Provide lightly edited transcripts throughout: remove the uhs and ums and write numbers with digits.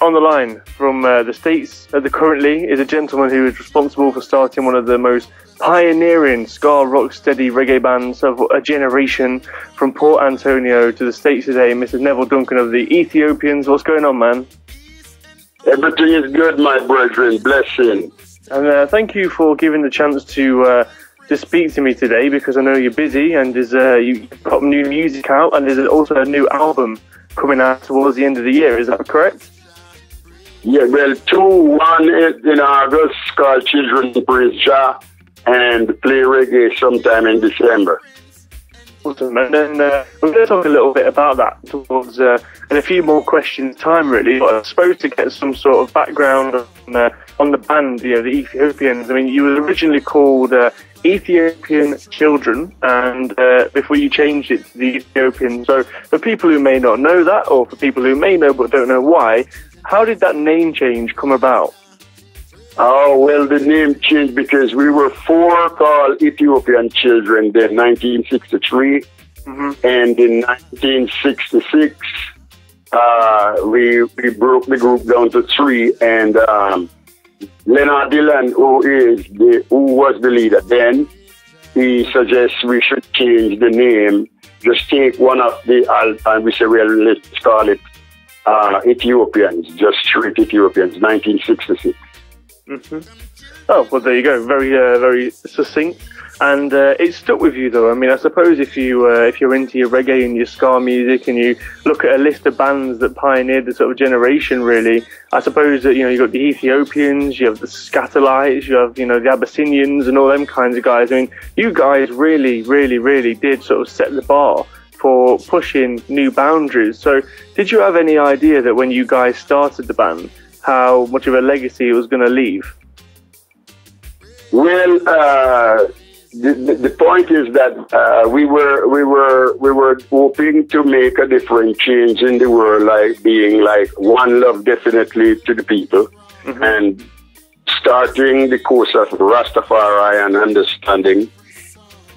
on the line from the States currently is a gentleman who is responsible for starting one of the most pioneering ska rocksteady reggae bands of a generation from Port Antonio to the States today, Mr. Neville Duncan of the Ethiopians. What's going on, man? Everything is good, my brethren. Blessing. And thank you for giving the chance to speak to me today, because I know you're busy and you've got new music out and there's also a new album coming out towards the end of the year. Is that correct? Yeah, well, one is in August called Children Praise Jah, and Play Reggae sometime in December. Awesome. And then we're going to talk a little bit about that towards in a few more questions time, really. But I was supposed to get some sort of background on the band, the Ethiopians. I mean, you were originally called Ethiopian Children, and before you changed it to the Ethiopians. So for people who may not know that, or for people who may know but don't know why, how did that name change come about? Oh, well, the name changed because we were four called Ethiopian Children in 1963, and in 1966, we broke the group down to three, and Leonard Dillon, who was the leader then, he suggests we should change the name, just take one of the, and we said, well, let's call it Ethiopians, just straight Ethiopians, 1966. Oh, well, there you go. Very, very succinct. And it stuck with you, though. I mean, I suppose if you're into your reggae and your ska music, and you look at a list of bands that pioneered the sort of generation, really, I suppose that you got the Ethiopians, you have the Scatolites, you have the Abyssinians, and all them kinds of guys. I mean, you guys really, really, really did sort of set the bar for pushing new boundaries. So, did you have any idea that when you guys started the band, how much of a legacy it was going to leave? Well, the point is that we were hoping to make a different change in the world, like being like one love definitely to the people, and starting the course of Rastafari and understanding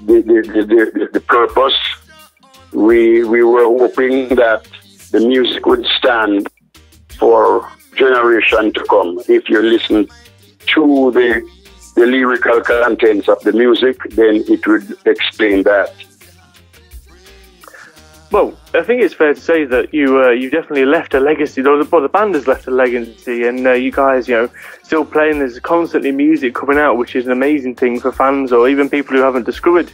the purpose. We were hoping that the music would stand for generation to come. If you listen to the lyrical contents of the music, then it would explain that. Well, I think it's fair to say that you definitely left a legacy. The band has left a legacy, and you guys, still playing. There's constantly music coming out, which is an amazing thing for fans or even people who haven't discovered,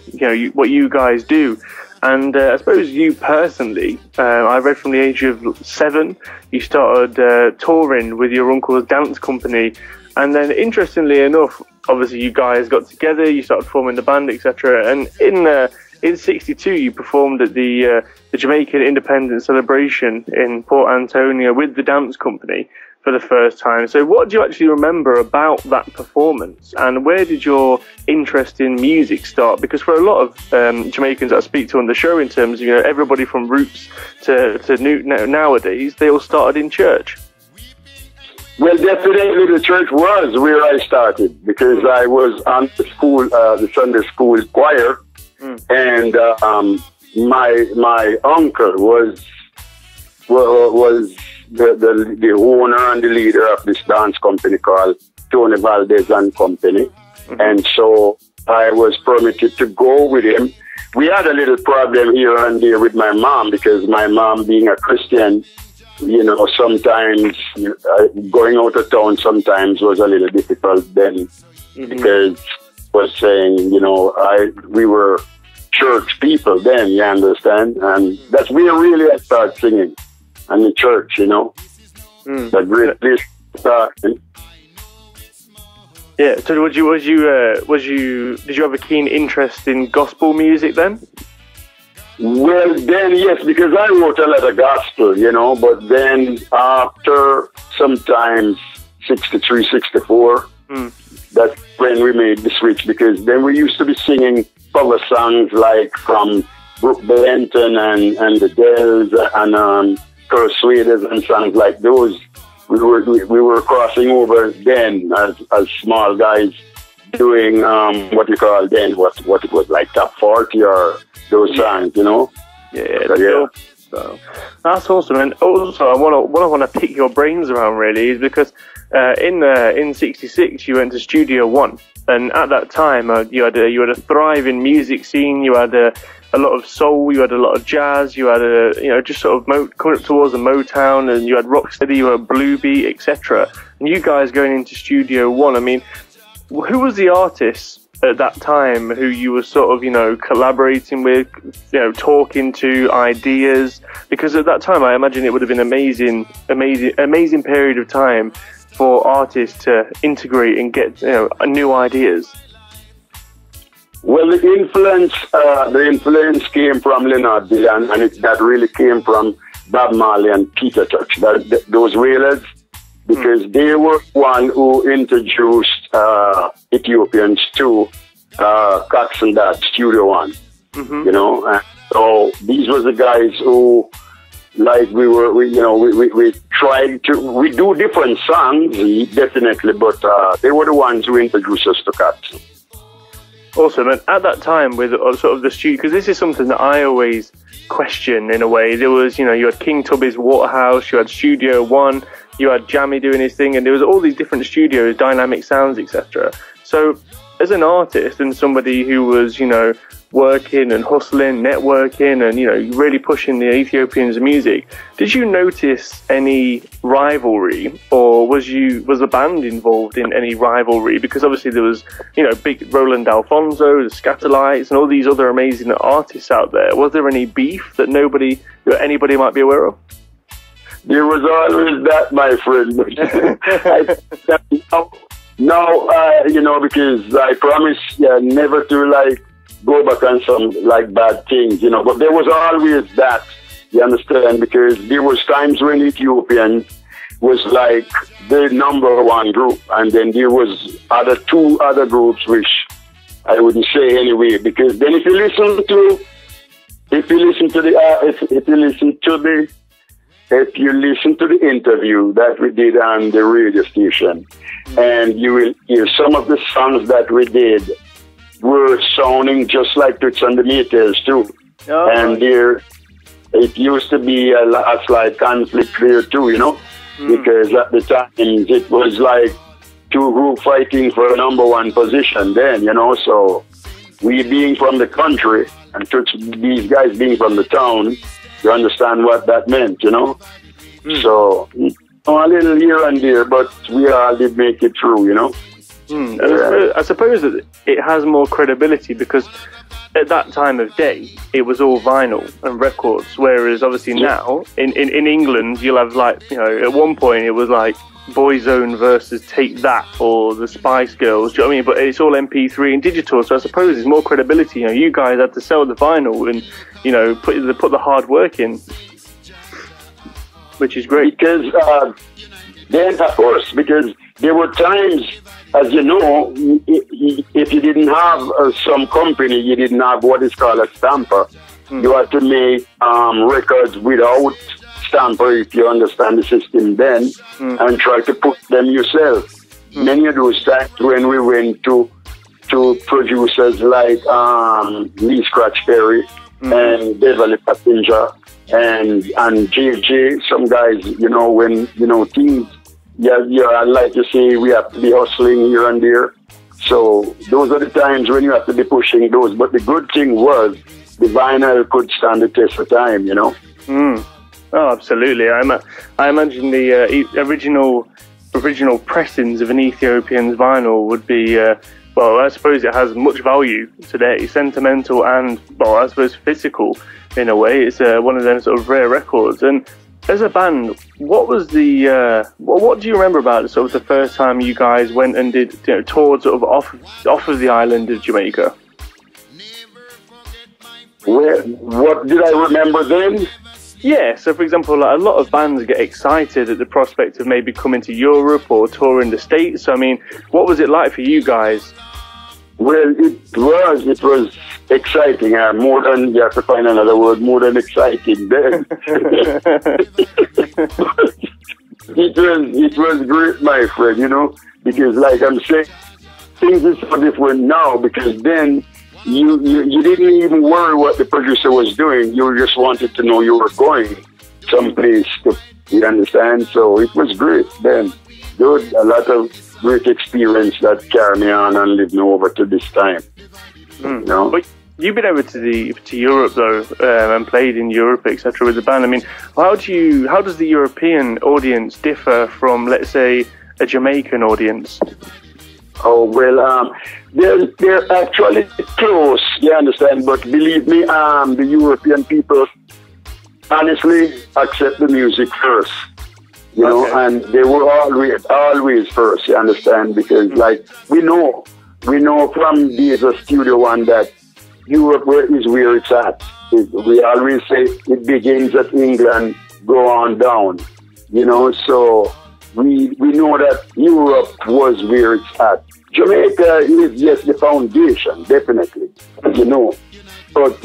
what you guys do. And I suppose you personally, I read from the age of 7, you started touring with your uncle's dance company. And then, interestingly enough, obviously you guys got together, you started forming the band, etc. And in '62, you performed at the Jamaican Independence Celebration in Port Antonio with the dance company for the first time. So what do you actually remember about that performance, and where did your interest in music start? Because for a lot of Jamaicans that I speak to on the show, in terms of everybody from roots to nowadays, they all started in church. Well, definitely the church was where I started, because I was on the Sunday school choir, and my uncle was the owner and the leader of this dance company called Tony Valdez and Company. And so I was permitted to go with him. We had a little problem here and there with my mom, because my mom, being a Christian, sometimes going out of town sometimes was a little difficult then, because was saying, we were church people then, you understand? And that's where really I started singing. And the church, the great place to start. Yeah. So did you have a keen interest in gospel music then? Well, then yes, because I wrote a lot of gospel, But then after sometimes 63, 64, that's when we made the switch. Because then we used to be singing cover songs like from Brooke Benton and the Dells and Persuaders and songs like those. We were crossing over then as small guys, doing what you call then what it was like top 40 or those songs, Yeah, that's cool. So that's awesome. And also, what I want to pick your brains around really is because in '66 you went to Studio One, and at that time you had a thriving music scene. You had a lot of soul, you had a lot of jazz, you had just sort of coming up towards the Motown, and you had rocksteady, you had blue beat, etc. And you guys going into Studio One, I mean, who was the artist at that time who you were sort of, collaborating with, talking to, ideas? Because at that time, I imagine it would have been amazing period of time for artists to integrate and get, new ideas. Well, the influence came from Leonard Dillon, and that really came from Bob Marley and Peter Tosh, those Wailers, because they were one who introduced Ethiopians to Cox and Dot Studio One, and so these were the guys who, like, we tried to, we do different songs, definitely, but they were the ones who introduced us to Cox. Awesome. And at that time, with sort of the studio, because this is something that I always question in a way, there was, you had King Tubby's Waterhouse, you had Studio One, you had Jammy doing his thing, and there was all these different studios, Dynamic Sounds, etc. So as an artist and somebody who was, working and hustling, networking, and, really pushing the Ethiopians' music, did you notice any rivalry, or was the band involved in any rivalry? Because obviously there was, big Roland Alfonso, the Scatterlights, and all these other amazing artists out there. Was there any beef that anybody might be aware of? There was always that, my friend. Because I promised never to go back on some bad things, but there was always that, you understand, because there was times when Ethiopian was the number one group, and then there was two other groups which I wouldn't say anyway, because then if you listen to the interview that we did on the radio station, and you will hear some of the songs that we did were sounding just like Toots and the Maytals too. Oh, and it used to be a slight conflict there too, because at the time it was like two groups fighting for a number one position then, so we being from the country and Toots, these guys being from the town, you understand what that meant, So a little here and there, but we all did make it through, I suppose that it has more credibility because at that time of day it was all vinyl and records, whereas obviously now in England you'll have at one point it was Boyzone versus Take That or the Spice Girls, do you know what I mean? But it's all MP3 and digital, so I suppose there's more credibility. You guys had to sell the vinyl and put the hard work in, which is great. Because then, of course, because there were times, as you know, if you didn't have some company, you didn't have what is called a stamper. You had to make records without stamper, if you understand the system then, and try to put them yourself. Many of those times when we went to producers like Lee Scratch Perry and Beverly Passenger and JJ, some guys, when, things, I like to say we have to be hustling here and there. So those are the times when you have to be pushing those. But the good thing was the vinyl could stand the test of time, Oh, absolutely. I imagine the original pressings of an Ethiopian's vinyl would be, I suppose it has much value today, sentimental and, I suppose physical in a way. It's one of them sort of rare records. And as a band, what was what do you remember about it, sort of the first time you guys went and did toured sort of off of the island of Jamaica? What did I remember then? Yeah, so for example, a lot of bands get excited at the prospect of maybe coming to Europe or touring the States. So, I mean, what was it like for you guys? Well, it was exciting. More than, you have to find another word, more than exciting then. It was great, my friend, because like I'm saying, things are so different now, because then you didn't even worry what the producer was doing. You just wanted to know you were going someplace. You understand? So it was great then. Good, a lot of great experience that carried me on and led me over to this time. You know? But you've been over to Europe though, and played in Europe, etc. with the band. I mean, how does the European audience differ from, let's say, a Jamaican audience? Oh well, they're actually close. You understand? But believe me, the European people honestly accept the music first. You know, and they were always first, you understand? Because, like, we know from days of Studio One that Europe is where it's at. We always say it begins at England, go on down, you know? So we know that Europe was where it's at. Jamaica is just the foundation, definitely, you know. But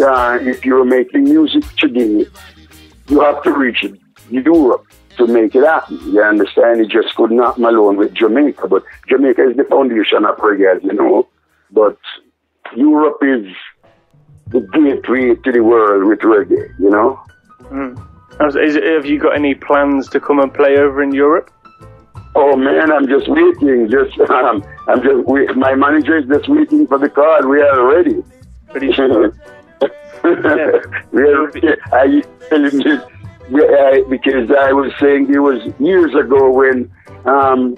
if you're making music today, you have to reach Europe to make it happen. You understand? It just could not alone with Jamaica, but Jamaica is the foundation of reggae, you know. But Europe is the gateway to the world with reggae, you know. Have you got any plans to come and play over in Europe? Oh man, I'm just waiting. My manager is just waiting for the call. We are ready. Pretty sure. We are ready. Because I was saying it was years ago when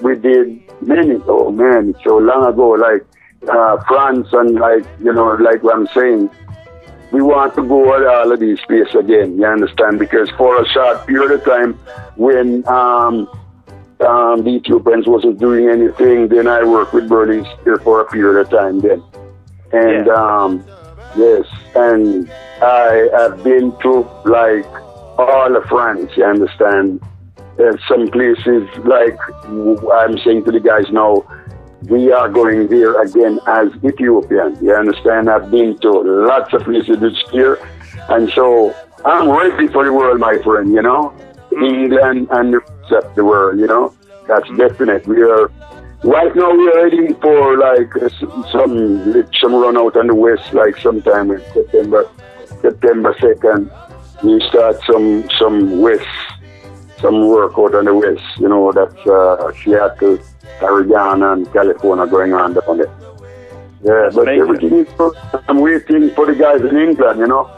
we did many, oh man, so long ago, like France and like, you know, like what I'm saying, we want to go all of these places again, you understand? Because for a short period of time when the Ethiopians wasn't doing anything, then I worked with Berlin here for a period of time then. And yes, and I have been to like all of France, you understand? There's some places like I'm saying to the guys now, we are going there again as Ethiopian, you understand? I've been to lots of places this year, and so I'm ready for the world, my friend, you know? England and the rest of the world, you know? That's definite. Right now we are heading for like some run out on the west, like sometime in September 2nd. We start some work out on the west, you know, that's Seattle, Arizona, and California going on down there. Yeah, but everything is good. I'm waiting for the guys in England, you know.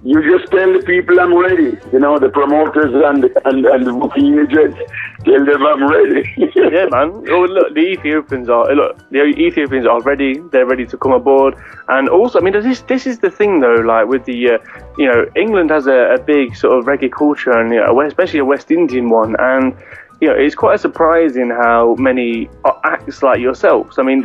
You just tell the people I'm ready, you know, the promoters and the booking agents, tell them I'm ready. Yeah, man. Oh, look, the Ethiopians are ready. They're ready to come aboard. And also, I mean, this is the thing though, like with the, you know, England has a big sort of reggae culture, and you know, especially a West Indian one, and you know, it's quite surprising how many acts like yourselves, I mean,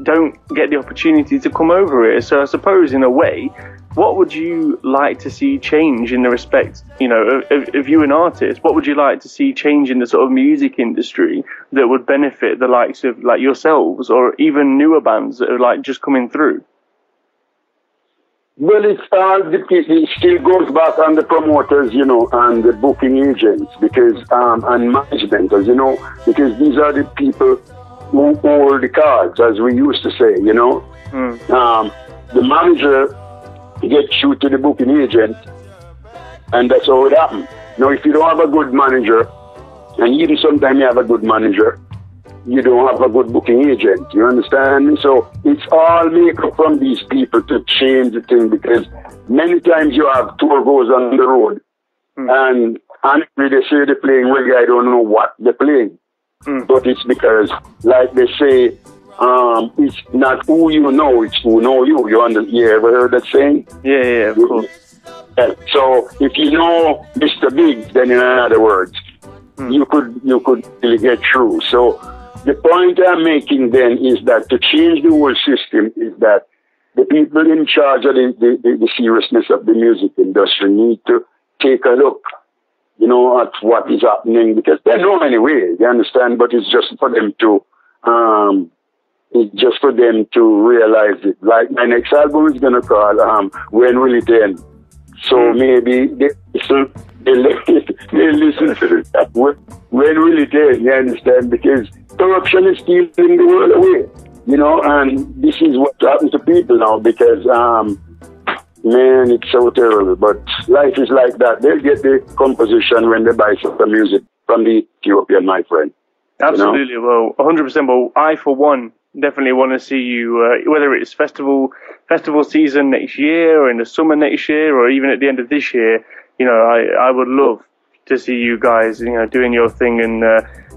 don't get the opportunity to come over here. So I suppose in a way, what would you like to see change in the respect, you know, if you an artist, what would you like to see change in the sort of music industry that would benefit the likes of like yourselves or even newer bands that are like just coming through? Well, it still goes back on the promoters, you know, and the booking agents, because and management, as you know, because these are the people who hold the cards, as we used to say, you know. The manager gets through to the booking agent, and that's how it happens. Now, if you don't have a good manager, and even sometimes you have a good manager, you don't have a good booking agent, you understand? So it's all make up from these people to change the thing, because many times you have tour goes on the road, and honestly they say they're playing reggae, I don't know what they're playing. But it's because, like they say, it's not who you know, it's who know you. You ever heard that saying? Yeah, of course. Yeah. So if you know Mr. Big, then in other words, you could really get through. So the point I'm making then is that to change the whole system is that the people in charge of the seriousness of the music industry need to take a look, you know, at what is happening, because there are no many ways, you understand, but it's just for them to realize it. Like my next album is gonna call When Will It End? So maybe they listen to that. When will it end? You understand? Because corruption is stealing the world away. You know, and this is what happens to people now because, man, it's so terrible. But life is like that. They'll get the composition when they buy some music from the Ethiopian, my friend. Absolutely. You know? Well, 100%. Well, I, for one, definitely want to see you, whether it's festival season next year or in the summer next year or even at the end of this year. You know, I would love to see you guys, you know, doing your thing and,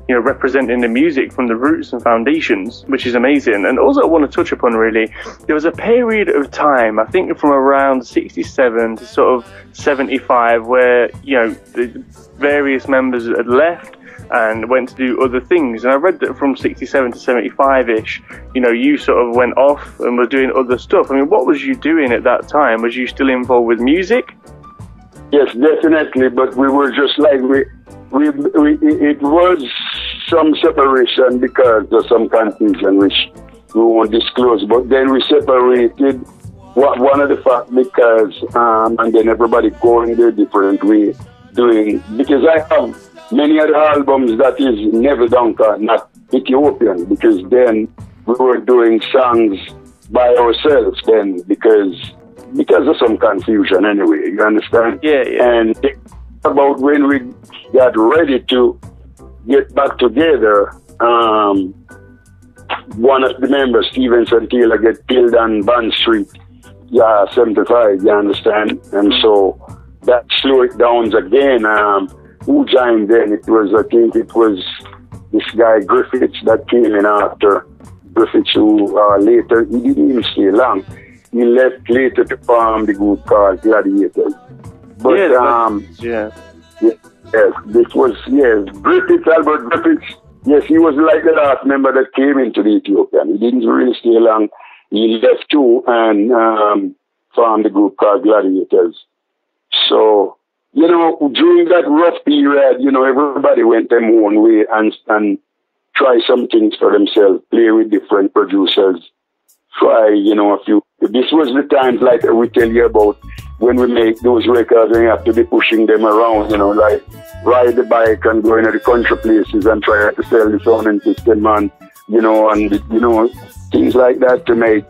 you know, representing the music from the roots and foundations, which is amazing. And also I want to touch upon, really, there was a period of time, I think from around 67 to sort of 75, where, you know, the various members had left and went to do other things. And I read that from 67 to 75-ish, you know, you sort of went off and were doing other stuff. I mean, what was you doing at that time? Was you still involved with music? Yes, definitely. But we were just like, it was some separation because of some confusion, which we won't disclose. But then we separated, one of the facts, because, and then everybody going their different way doing, because I have many other albums that is Neville, Duncan, not Ethiopian, because then we were doing songs by ourselves then because of some confusion anyway, you understand? Yeah. And about when we got ready to get back together, one of the members, Stevenson Taylor, get killed on Bond Street, 75, you understand? And so that slowed it down again. Who joined then? I think it was this guy Griffiths that came in after. Griffiths, who later, he didn't even stay long. He left later to form the group called Gladiators. But, yes, this was, Griffiths, Albert Griffiths. Yes, he was like the last member that came into the Ethiopian. He didn't really stay long. He left too and formed the group called Gladiators. So, you know, during that rough period, you know, everybody went their own way and try some things for themselves, play with different producers, try, you know, a few. This was the times like we tell you about when we make those records and you have to be pushing them around, you know, like ride the bike and go into the country places and try to sell the sound system and, you know, things like that to make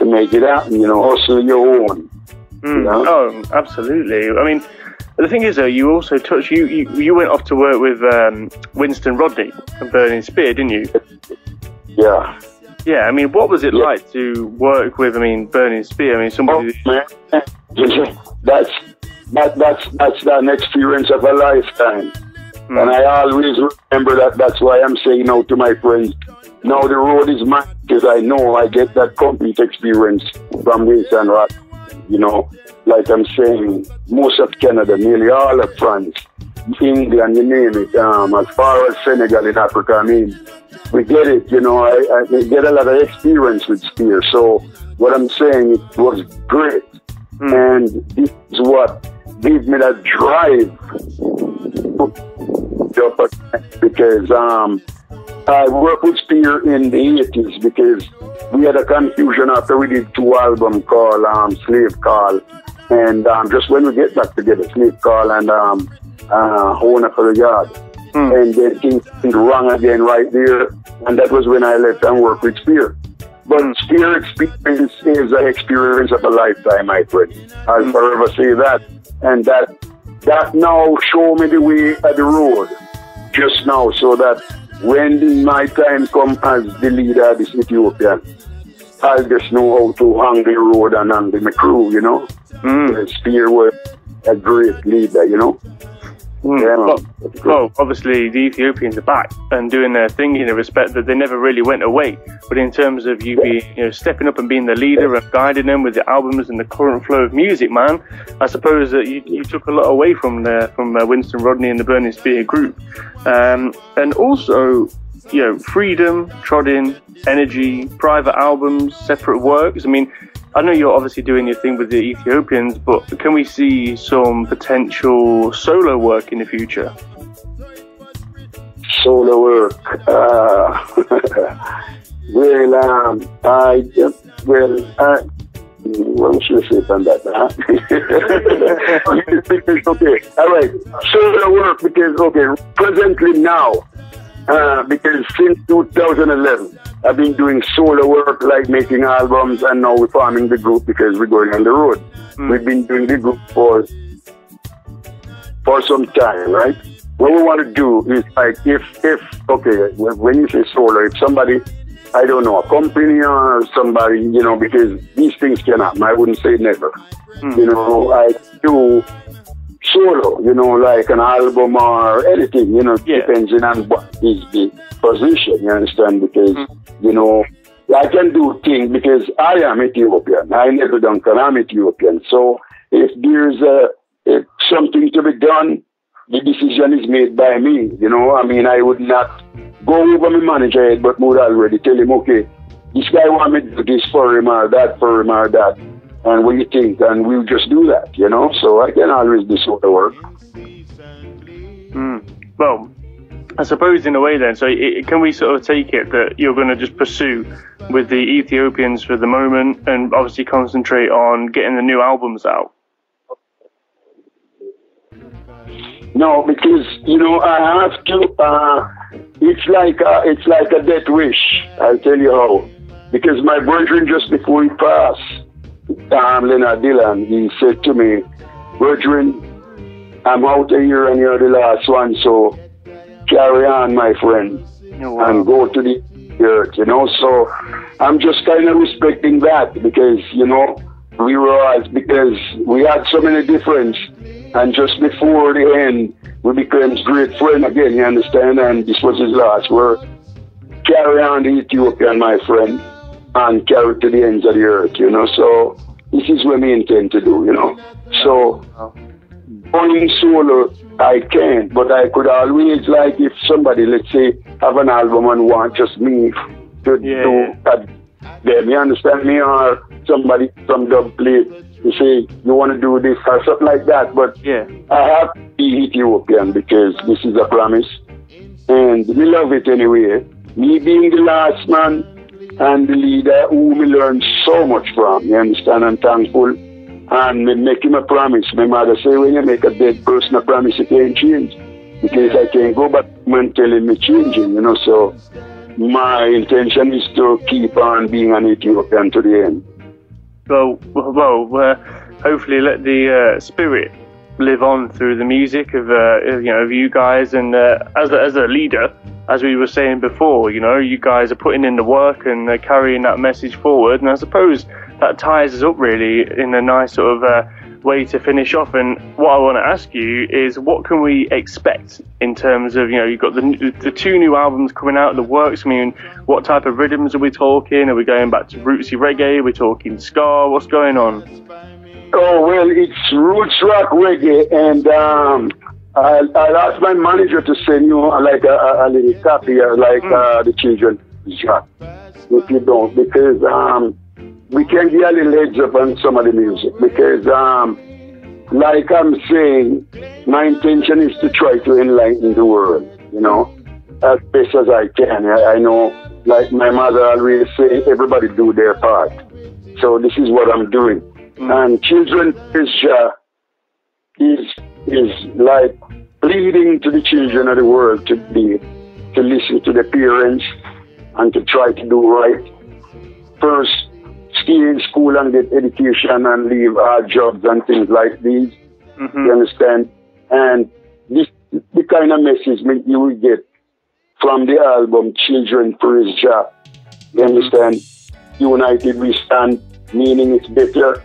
it happen, you know, hustle your own. You know? Oh, absolutely. I mean, the thing is, though, you also touched, you went off to work with Winston Rodney and Burning Spear, didn't you? Yeah. Yeah, I mean, what was it like to work with, Burning Spear? I mean, somebody... Oh, man. That's an experience of a lifetime. And I always remember that. That's why I'm saying now to my friends, now the road is mine, because I know I get that complete experience from Winston Rodney. You know, like I'm saying, most of Canada, nearly all of France, England, you name it, as far as Senegal in Africa, I mean, we get it, you know, I get a lot of experience with Spear. So what I'm saying, it was great. And this is what gave me that drive, because I worked with Spear in the 80s because we had a confusion after we did 2 albums called Slave Call, and just when we get back together, Slave Call and Owner for the Yard. And then things went wrong again right there, and that was when I left and worked with Spear. But Spear experience is an experience of a lifetime, my friend. I'll forever say that. And that now show me the way of the road, just now, so that when my time comes as the leader of this Ethiopian, I'll just know how to hang the road and hang my crew, you know. Spear was a great leader, you know. Well, obviously the Ethiopians are back and doing their thing in a respect that they never really went away. But in terms of you being, stepping up and being the leader and guiding them with the albums and the current flow of music, man, I suppose that you took a lot away from Winston Rodney and the Burning Spear group, and also, freedom, Trodding, energy, private albums, separate works. I mean, I know you're obviously doing your thing with the Ethiopians, but can we see some potential solo work in the future? Solo work? What should I say on that? Okay, all right. Solo work because, presently now, because since 2011, I've been doing solo work, like making albums, and now we're forming the group because we're going on the road. We've been doing the group for some time, right? What we want to do is like, okay, when you say solo, if somebody, I don't know, a company or somebody, you know, because these things can happen. I wouldn't say never. You know, I do solo, you know, like an album or anything, you know, depending on what is the position, you understand? Because, you know, I can do things because I am Ethiopian. I never Duncan, I'm Ethiopian. So if there's something to be done, the decision is made by me, you know. I mean, I would not go over my manager head, but would already tell him, okay, this guy want me to do this for him or that for him or that. And what do you think? And we'll just do that, you know. So I can always do sort of work. Well, I suppose in a way then, so can we sort of take it that you're going to just pursue with the Ethiopians for the moment and obviously concentrate on getting the new albums out? No, because, you know, I have to, it's like a death wish, I'll tell you how. Because my brethren, just before he passed, Leonard Dillon, he said to me, brethren, I'm out of here and you're the last one, so carry on, my friend, and go to the earth, you know. So I'm just kind of respecting that because, you know, because we had so many differences, and just before the end, we became great friends again, you understand, and this was his last word. Carry on the Ethiopian, my friend, and carry it to the ends of the earth, you know. So this is what we intend to do, you know. So going solo, I can, but I could always, like, if somebody, let's say, have an album and want just me to do them, you understand me, or somebody from dub plate to say, you want to do this or something like that, but I have to be Ethiopian because this is a promise, and we love it anyway. Me being the last man and the leader who we learned so much from, you understand, I'm thankful. And me make him a promise. My mother say, when you make a dead person a promise, you can't change. Because I can't go back and tell him me changing, you know. So my intention is to keep on being an Ethiopian to the end. Well, hopefully let the spirit live on through the music of you guys, and as a leader, as we were saying before, you know, you guys are putting in the work and carrying that message forward, and I suppose that ties us up really in a nice sort of way to finish off. And what I want to ask you is, what can we expect in terms of, you know, you've got the two new albums coming out, the works. I mean, what type of rhythms are we talking? Are we going back to rootsy reggae? Are we talking ska? What's going on? Oh, well, it's roots rock reggae, and I'll ask my manager to send you like a little copy, like the children, if you don't, because we can get a little heads up on some of the music, because like I'm saying, my intention is to try to enlighten the world, you know, as best as I can. I know, like my mother always say, everybody do their part. So this is what I'm doing. And children is like pleading to the children of the world to listen to the parents and to try to do right. First, stay in school and get education and leave hard jobs and things like these. You understand? And this the kind of message you will get from the album Children Praise Jah. You understand? United we stand, meaning it's better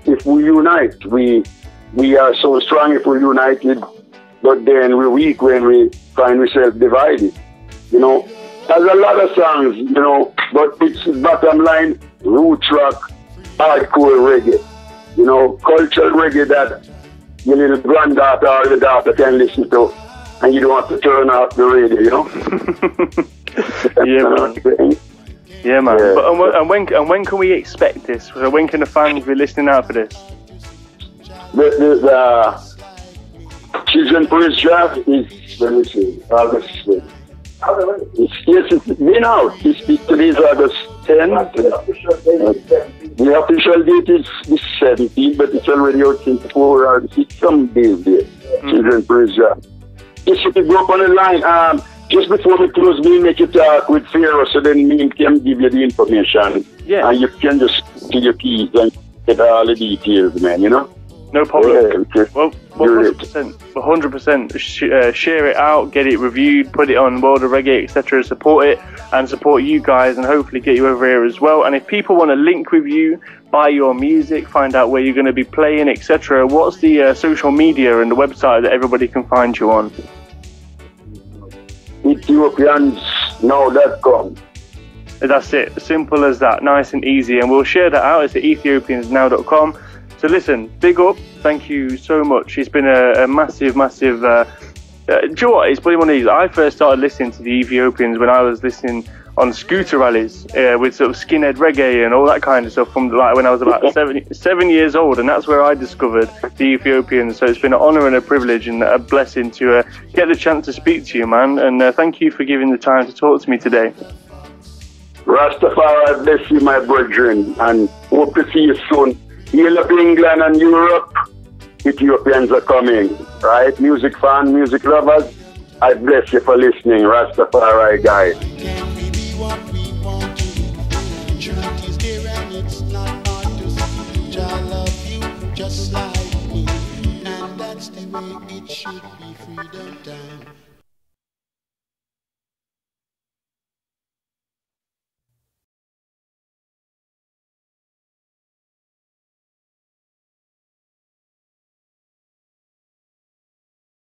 if we unite. We are so strong if we're united, but then we're weak when we find ourselves divided. You know, there's a lot of songs, you know, but it's bottom line, roots rock, hardcore reggae. You know, cultural reggae that your little granddaughter or your daughter can listen to, and you don't have to turn off the radio, you know? Yeah, man. Yeah, man. Yeah. But, and when can we expect this? So when can the fans be listening out for this? The Children Praise Jah is, let me see, August. It's been out. Today's August 10. The official date is the 17th, but it's already out since 4 or 6 some days there. Children Praise Jah. If you go up on the line, just before we close, we make you talk with Pharaoh, so then me can give you the information. Yeah. And you can just see your keys and get all the details, man, you know? No problem. Yeah, well, 100%. 100%. Share it out, get it reviewed, put it on World of Reggae, etc. Support it and support you guys, and hopefully get you over here as well. And if people want to link with you, buy your music, find out where you're going to be playing, etc., what's the social media and the website that everybody can find you on? Ethiopiansnow.com. That's it. Simple as that. Nice and easy. And we'll share that out. It's at ethiopiansnow.com. So listen, big up. Thank you so much. It's been a massive, massive... do you know what? It's probably one of these. I first started listening to the Ethiopians when I was listening on scooter rallies with sort of skinhead reggae and all that kind of stuff from like when I was about 7 years old, and that's where I discovered the Ethiopians. So it's been an honour and a privilege and a blessing to get the chance to speak to you, man. And thank you for giving the time to talk to me today. Rastafari bless you, my brethren, and hope to see you soon. Heal up England and Europe. Ethiopians are coming, right? Music fans, music lovers, I bless you for listening. Rastafari, guys. Just like me, and that's the way it should be. Freedom time.